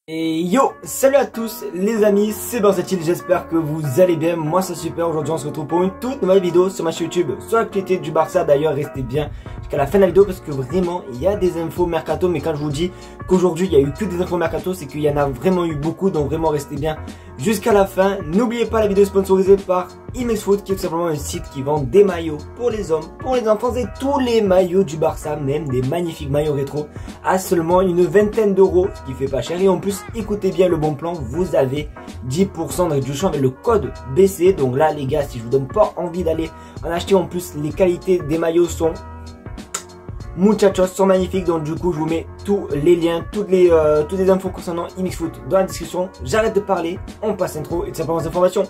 Et yo, salut à tous les amis, c'est Barsatil, j'espère que vous allez bien, moi c'est super. Aujourd'hui on se retrouve pour une toute nouvelle vidéo sur ma chaîne YouTube sur l'actualité du Barça. D'ailleurs restez bien jusqu'à la fin de la vidéo parce que vraiment il y a des infos mercato. Mais quand je vous dis qu'aujourd'hui il y a eu que des infos mercato, c'est qu'il y en a vraiment eu beaucoup. Donc vraiment restez bien jusqu'à la fin. N'oubliez pas, la vidéo est sponsorisée par IMEXFoot, qui est tout simplement un site qui vend des maillots pour les hommes, pour les enfants et tous les maillots du Barça, même des magnifiques maillots rétro à seulement une vingtaine d'euros, ce qui fait pas cher. Et en plus, écoutez bien le bon plan, vous avez 10% de réduction avec le code BC. Donc là les gars, si je vous donne pas envie d'aller en acheter, en plus les qualités des maillots sont muchachos, sont magnifiques. Donc du coup je vous mets tous les liens, toutes les infos concernant IMEXFoot dans la description. J'arrête de parler, on passe l'intro et tout simplement aux informations.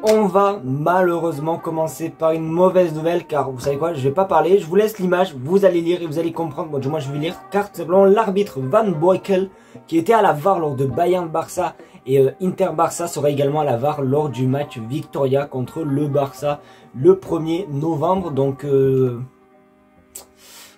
On va malheureusement commencer par une mauvaise nouvelle, car vous savez quoi, je vais pas parler, je vous laisse l'image, vous allez lire et vous allez comprendre. Bon, du moins je vais lire, car tout simplement l'arbitre Van Boekel, qui était à la VAR lors de Bayern Barça et Inter Barça, sera également à la VAR lors du match Victoria contre le Barça le 1er novembre. Donc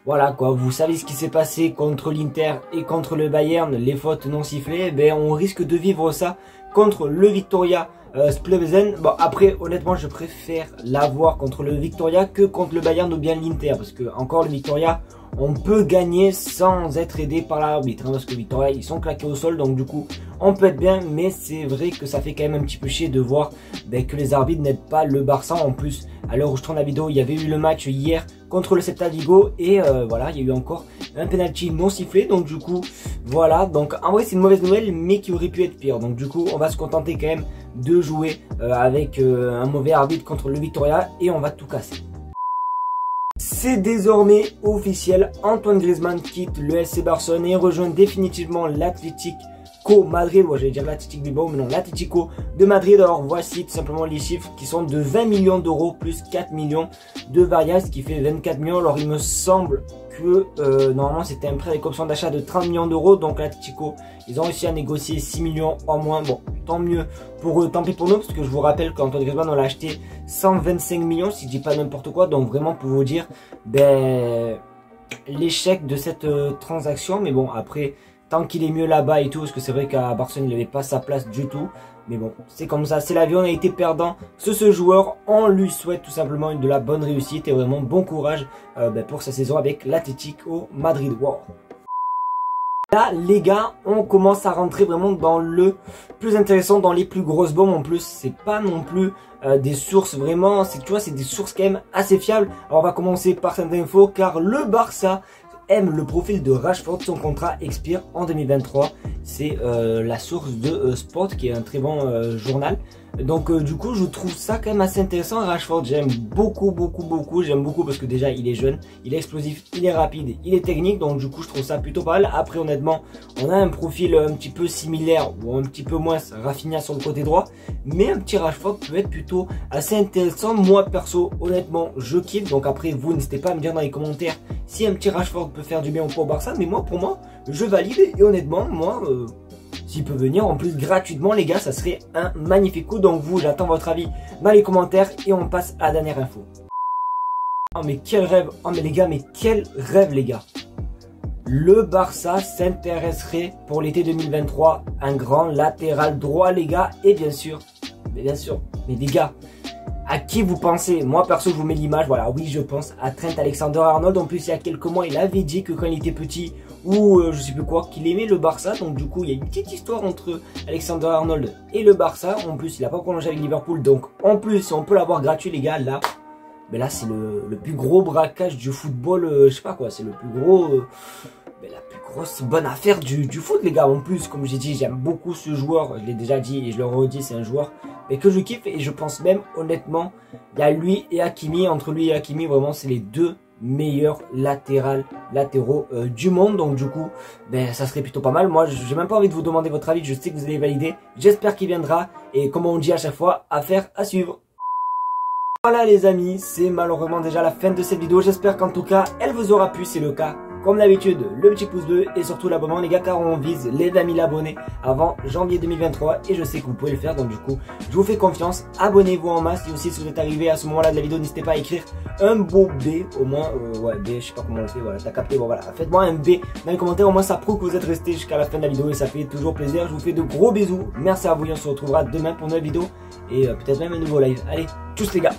voilà quoi, vous savez ce qui s'est passé contre l'Inter et contre le Bayern, les fautes non sifflées. Ben on risque de vivre ça contre le Victoria Splevezen. Bon, après honnêtement je préfère l'avoir contre le Victoria que contre le Bayern ou bien l'Inter, parce que encore le Victoria on peut gagner sans être aidé par l'arbitre, hein, parce que Victoria ils sont claqués au sol, donc du coup on peut être bien. Mais c'est vrai que ça fait quand même un petit peu chier de voir que les arbitres n'aident pas le Barça. En plus, à l'heure où je tourne la vidéo, il y avait eu le match hier contre le Celta Vigo et voilà, il y a eu encore un penalty non sifflé. Donc du coup voilà, donc en vrai c'est une mauvaise nouvelle, mais qui aurait pu être pire. Donc du coup on va se contenter quand même de jouer avec un mauvais arbitre contre le Victoria et on va tout casser. C'est désormais officiel, Antoine Griezmann quitte le FC Barcelone et rejoint définitivement l'Atlético Madrid. Ouais, j'allais dire l'Atlético Bilbao, mais non, l'Atlético de Madrid. Alors voici tout simplement les chiffres qui sont de 20 millions d'euros plus 4 millions de variables, ce qui fait 24 millions. Alors il me semble que normalement c'était un prêt avec option d'achat de 30 millions d'euros. Donc l'Atlético, ils ont réussi à négocier 6 millions en moins. Bon, tant mieux pour eux, tant pis pour nous, parce que je vous rappelle qu'Antoine Griezmann on l'a acheté 125 millions, si je dis pas n'importe quoi. Donc vraiment pour vous dire l'échec de cette transaction. Mais bon, après tant qu'il est mieux là-bas et tout, parce que c'est vrai qu'à Barcelone il n'avait pas sa place du tout. Mais bon, c'est comme ça, c'est la vie, on a été perdant sur ce joueur. On lui souhaite tout simplement de la bonne réussite et vraiment bon courage pour sa saison avec l'Atlético Madrid. Wow. Là les gars, on commence à rentrer vraiment dans le plus intéressant, dans les plus grosses bombes. En plus c'est pas non plus des sources vraiment, c'est, tu vois, c'est des sources quand même assez fiables. Alors on va commencer par cette info, car le Barça aime le profil de Rashford, son contrat expire en 2023. C'est la source de Sport, qui est un très bon journal. Donc du coup je trouve ça quand même assez intéressant. Rashford, j'aime beaucoup, j'aime beaucoup parce que déjà il est jeune, il est explosif, il est rapide, il est technique. Donc du coup je trouve ça plutôt pas mal. Après honnêtement on a un profil un petit peu similaire, ou un petit peu moins Rafinha sur le côté droit, mais un petit Rashford peut être plutôt assez intéressant. Moi perso honnêtement je kiffe. Donc après vous n'hésitez pas à me dire dans les commentaires si un petit Rashford peut faire du bien ou pas au Barça. Mais moi, pour moi, je valide. Et honnêtement, moi, s'il peut venir en plus gratuitement, les gars, ça serait un magnifique coup. Donc vous, j'attends votre avis dans les commentaires et on passe à la dernière info. Oh mais quel rêve. Oh mais les gars, mais quel rêve les gars. Le Barça s'intéresserait pour l'été 2023 un grand latéral droit les gars. Et bien sûr, mais les gars, à qui vous pensez? Moi perso je vous mets l'image, voilà, oui je pense à Trent Alexander-Arnold. En plus il y a quelques mois il avait dit que quand il était petit, ou je sais plus quoi, qu'il aimait le Barça. Donc du coup il y a une petite histoire entre Alexander-Arnold et le Barça. En plus il n'a pas prolongé avec Liverpool, donc en plus si on peut l'avoir gratuit les gars, là, mais là c'est le plus gros braquage du football, je sais pas quoi, c'est le plus gros, la plus grosse bonne affaire du foot les gars. En plus comme j'ai dit, j'aime beaucoup ce joueur, je l'ai déjà dit et je le redis, c'est un joueur que je kiffe. Et je pense même honnêtement, il y a lui et Hakimi, entre lui et Hakimi vraiment c'est les deux meilleurs latéraux du monde. Donc du coup ça serait plutôt pas mal. Moi j'ai même pas envie de vous demander votre avis, je sais que vous allez valider, j'espère qu'il viendra. Et comme on dit à chaque fois, affaire à suivre. Voilà les amis, c'est malheureusement déjà la fin de cette vidéo. J'espère qu'en tout cas elle vous aura plu. C'est le cas, comme d'habitude le petit pouce bleu et surtout l'abonnement les gars, car on vise les 20 000 abonnés avant janvier 2023 et je sais que vous pouvez le faire, donc du coup je vous fais confiance, abonnez-vous en masse. Et aussi si vous êtes arrivé à ce moment là de la vidéo, n'hésitez pas à écrire un beau B, au moins ouais B, je sais pas comment on le fait, voilà t'as capté, bon voilà, faites-moi un B dans les commentaires, au moins ça prouve que vous êtes resté jusqu'à la fin de la vidéo et ça fait toujours plaisir. Je vous fais de gros bisous, merci à vous et on se retrouvera demain pour une nouvelle vidéo et peut-être même un nouveau live. Allez, tchuss les gars.